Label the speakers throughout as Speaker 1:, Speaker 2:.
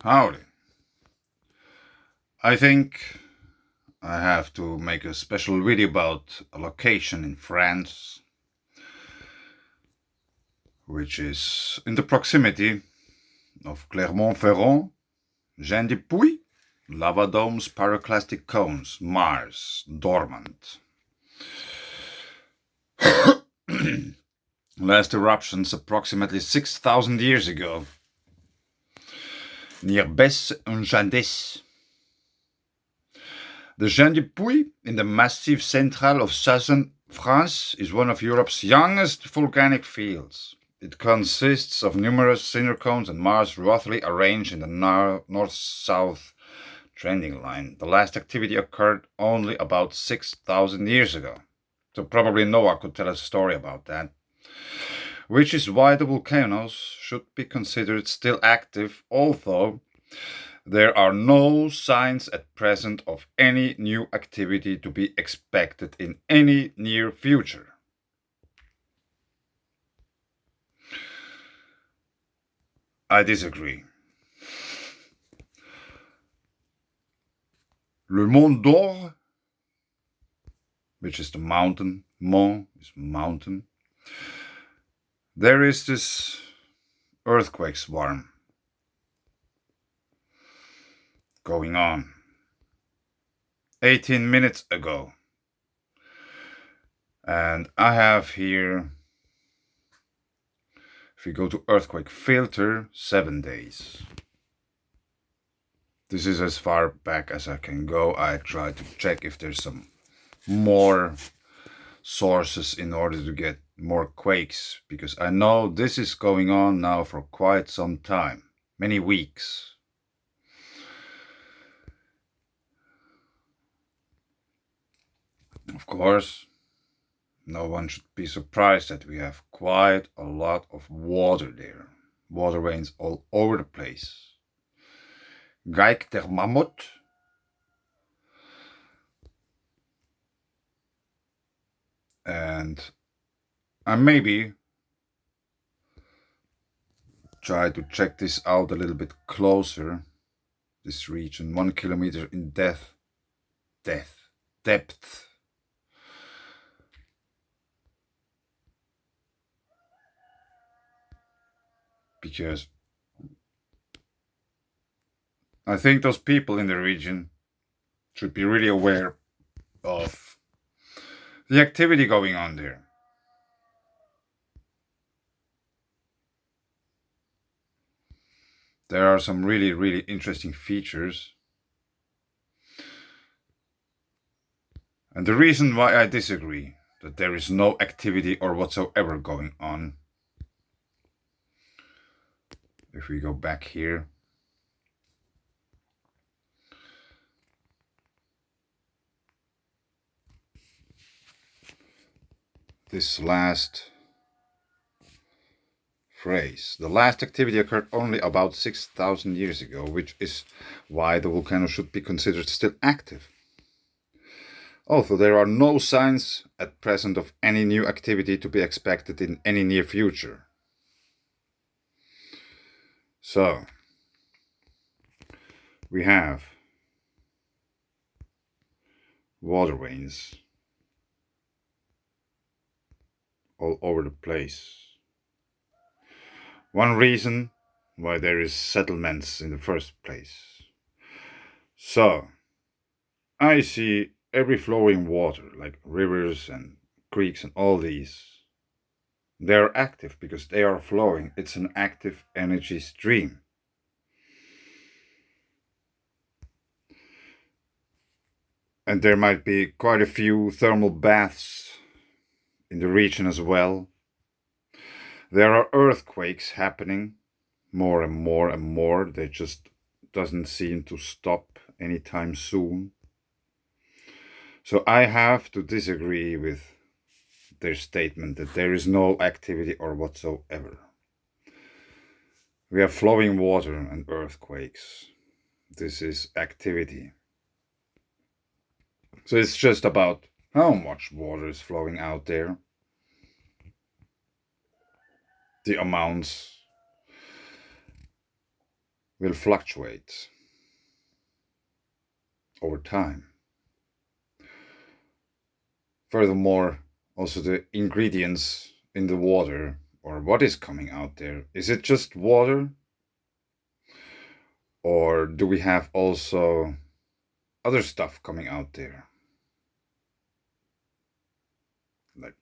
Speaker 1: Howdy. I think I have to make a special video about a location in France, which is in the proximity of Clermont-Ferrand, Jean de Puy, lava domes, pyroclastic cones, Mars, dormant. Last eruptions approximately 6,000 years ago, near Besse-en-Jadès. The Jean de Puy in the Massif Central of southern France is one of Europe's youngest volcanic fields. It consists of numerous cinder cones and Mars roughly arranged in the north-south trending line. The last activity occurred only about 6,000 years ago. So probably Noah could tell us a story about that. Which is why the volcanoes should be considered still active, although there are no signs at present of any new activity to be expected in any near future. I disagree. Le Mont d'Or, which is the mountain, Mont is mountain, there is this earthquake swarm going on 18 minutes ago. And I have here, if you go to earthquake filter, 7 days. This is as far back as I can go. I try to check if there's some more sources in order to get more quakes, because I know this is going on now for quite some time, many weeks. Of course, no one should be surprised that we have quite a lot of water there. Water veins all over the place. GEOTHERMAL. And I maybe try to check this out a little bit closer. This region, 1 kilometer in depth. Because I think those people in the region should be really aware of the activity going on there. There are some really, really interesting features. And the reason why I disagree that there is no activity or whatsoever going on, if we go back here, this last phrase, the last activity occurred only about 6,000 years ago, which is why the volcano should be considered still active. Although there are no signs at present of any new activity to be expected in any near future. So, we have water veins all over the place. One reason why there is settlements in the first place. So, I see every flowing water, like rivers and creeks and all these, they are active because they are flowing. It's an active energy stream. And there might be quite a few thermal baths in the region as well. There are earthquakes happening more and more and more. They just doesn't seem to stop anytime soon. So I have to disagree with their statement that there is no activity or whatsoever. We have flowing water and earthquakes. This is activity. So it's just about how much water is flowing out there, the amounts. will fluctuate over time. Furthermore, also the ingredients in the water, or what is coming out there. Is it just water? Or do we have also other stuff coming out there? Like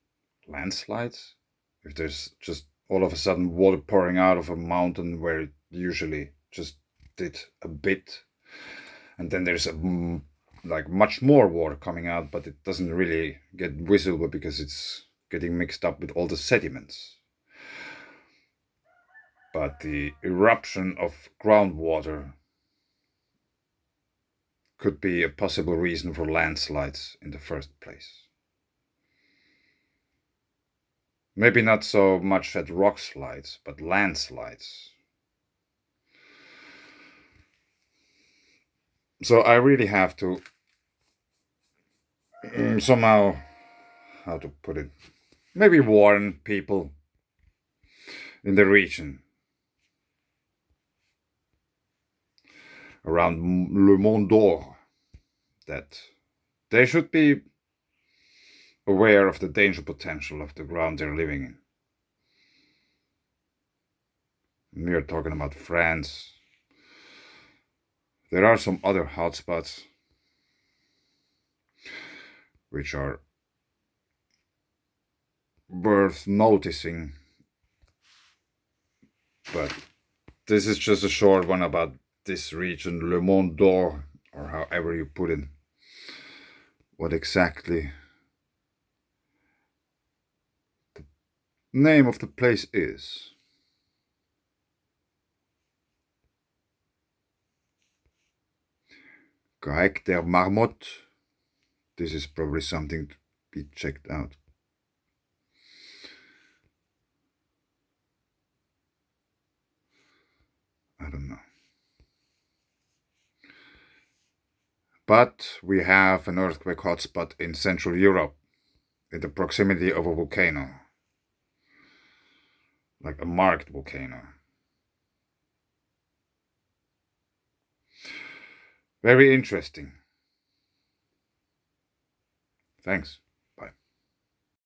Speaker 1: landslides? If there's just all of a sudden water pouring out of a mountain where it usually just did a bit, and then there's like much more water coming out, but it doesn't really get visible because it's getting mixed up with all the sediments. But the eruption of groundwater could be a possible reason for landslides in the first place. Maybe not so much at rock slides, but landslides. So I really have to somehow, how to put it, maybe warn people in the region around Le Mont d'Or that they should be aware of the danger potential of the ground they're living in. We are talking about France. There are some other hotspots which are worth noticing, but this is just a short one about this region, Le Mont d'Or, or however you put it. What exactly the name of the place is. Grec der Marmotte. This is probably something to be checked out. I don't know. But we have an earthquake hotspot in Central Europe, in the proximity of a volcano, like a marked volcano. Very interesting. Thanks.